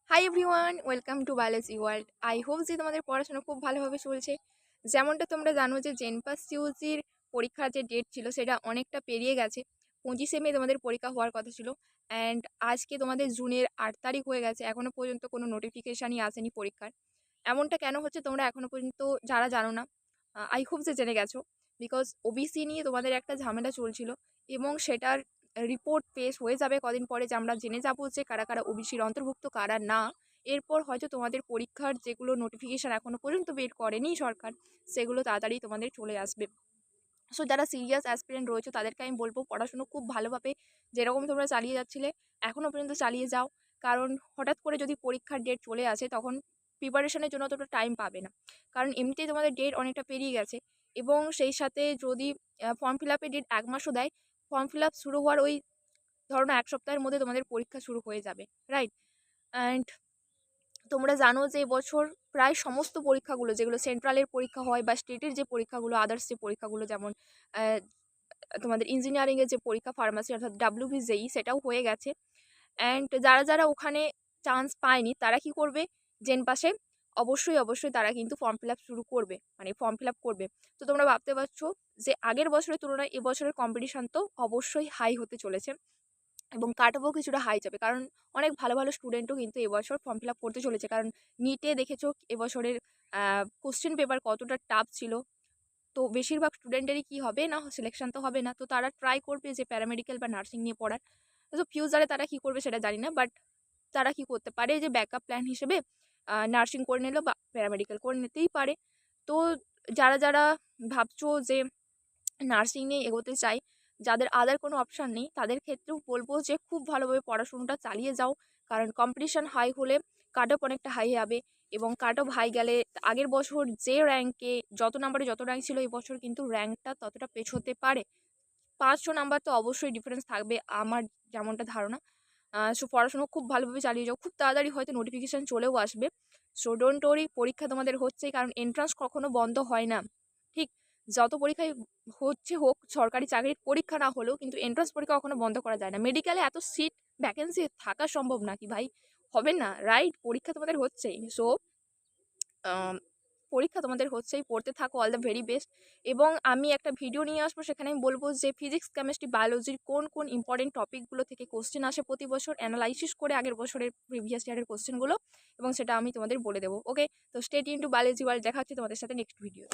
Hi everyone, welcome to biology world. I hope যে তোমাদের পড়াশোনা খুব ভালোভাবে চলছে। যেমনটা তোমরা জানো যে জেনপাস ইউজির পরীক্ষার যে ডেট ছিল সেটা অনেকটা পেরিয়ে গেছে। 25শে মে তোমাদের পরীক্ষা হওয়ার কথা ছিল, অ্যান্ড আজকে তোমাদের জুনের 8 তারিখ হয়ে গেছে। এখনও পর্যন্ত কোনো নোটিফিকেশানই আসেনি পরীক্ষার। এমনটা কেন হচ্ছে তোমরা এখনও পর্যন্ত যারা জানো না, আই হোপ যে জেনে গেছো। বিকজ ওবিসি নিয়ে তোমাদের একটা ঝামেলা চলছিল এবং সেটার রিপোর্ট পেশ হয়ে যাবে কদিন পরে, যে আমরা জেনে যাবো যে কারা কারা ওবিসির অন্তর্ভুক্ত কারা না। এরপর হয়তো তোমাদের পরীক্ষার যেগুলো নোটিফিকেশান এখনও পর্যন্ত বের করেনি সরকার, সেগুলো তাড়াতাড়ি তোমাদের চলে আসবে। সো যারা সিরিয়াস অ্যাসপিরেন্ট রয়েছে তাদেরকে আমি বলবো পড়াশুনো খুব ভালোভাবে যেরকম তোমরা চালিয়ে যাচ্ছিলে এখনও পর্যন্ত চালিয়ে যাও। কারণ হঠাৎ করে যদি পরীক্ষার ডেট চলে আসে তখন প্রিপারেশনের জন্য অতটা টাইম পাবে না, কারণ এমনিতেই তোমাদের ডেট অনেকটা পেরিয়ে গেছে। এবং সেই সাথে যদি ফর্ম ফিল আপের ডেট 1 মাসও দেয়, ফর্ম ফিল আপ শুরু হওয়ার ওই ধরো না 1 সপ্তাহের মধ্যে তোমাদের পরীক্ষা শুরু হয়ে যাবে, রাইট? অ্যান্ড তোমরা জানো যে এবছর প্রায় সমস্ত পরীক্ষাগুলো যেগুলো সেন্ট্রালের পরীক্ষা হয় বা স্টেটের যে পরীক্ষাগুলো, আদার্স যে পরীক্ষাগুলো, যেমন তোমাদের ইঞ্জিনিয়ারিংয়ের যে পরীক্ষা, ফার্মাসি অর্থাৎ WBJEE, সেটাও হয়ে গেছে। অ্যান্ড যারা যারা ওখানে চান্স পায়নি তারা কি করবে, জেন পাশে অবশ্যই অবশ্যই তারা কিন্তু ফর্ম ফিল আপ শুরু করবে, মানে ফর্ম ফিল আপ করবে। তো তোমরা ভাবতে পারছো যে আগের বছরের তুলনায় এবছরের কম্পিটিশান তো অবশ্যই হাই হতে চলেছে এবং কাট অফও কিছুটা হাই যাবে, কারণ অনেক ভালো ভালো স্টুডেন্টও কিন্তু এবছর ফর্ম ফিল আপ করতে চলেছে। কারণ নিটে দেখেছো এবছরের কোশ্চেন পেপার কতটা টাফ ছিল। তো বেশিরভাগ স্টুডেন্টেরই কী হবে না, সিলেকশন তো হবে না, তো তারা ট্রাই করবে যে প্যারামেডিক্যাল বা নার্সিং নিয়ে পড়ার। তো ফিউচারে তারা কী করবে সেটা জানি না, বাট তারা কি করতে পারে যে ব্যাকআপ প্ল্যান হিসেবে নার্সিং করে নিল বা প্যারামেডিক্যাল করে নিতেই পারে। তো যারা যারা ভাবছো যে নার্সিং নিয়ে এগোতে চাই, যাদের আদার কোনো অপশান নেই, তাদের ক্ষেত্রেও বলবো যে খুব ভালোভাবে পড়াশুনোটা চালিয়ে যাও। কারণ কম্পিটিশান হাই হলে কাট অফ অনেকটা হাই হবে, এবং কাট অফ হাই গেলে আগের বছর যে র্যাঙ্কে যত নাম্বারে যত র্যাঙ্ক ছিল এই বছর কিন্তু র্যাঙ্কটা ততটা পেছোতে পারে। 500 নাম্বার তো অবশ্যই ডিফারেন্স থাকবে আমার যেমনটা ধারণা। সো পড়াশুনো খুব ভালোভাবে চালিয়ে যাও, খুব তাড়াতাড়ি হয়তো নোটিফিকেশান চলেও আসবে। সো ডোন্ট ওরি, পরীক্ষা তোমাদের হচ্ছেই, কারণ এন্ট্রান্স কখনো বন্ধ হয় না। ঠিক, যত পরীক্ষায় হচ্ছে হোক, সরকারি চাকরির পরীক্ষা না হলেও কিন্তু এন্ট্রান্স পরীক্ষা কখনো বন্ধ করা যায় না। মেডিকেলে এত সিট ভ্যাকেন্সি থাকা সম্ভব নাকি ভাই? হবে না, রাইট? পরীক্ষা তোমাদের হচ্ছেই। সো পরীক্ষা তোমাদের হচ্ছেই, পড়তে থাকো, অল দ্য ভেরি বেস্ট। এবং আমি একটা ভিডিও নিয়ে আসবো, সেখানে আমি বলবো যে ফিজিক্স, কেমিস্ট্রি, বায়োলজির কোন কোন ইম্পর্টেন্ট টপিকগুলো থেকে কোশ্চেন আসে প্রতি বছর, অ্যানালাইসিস করে আগের বছরের প্রিভিয়াস ইয়ারের কোশ্চেনগুলো, এবং সেটা আমি তোমাদের বলে দেবো। ওকে, তো stay tune two biology world. দেখা হচ্ছে তোমাদের সাথে নেক্সট ভিডিও।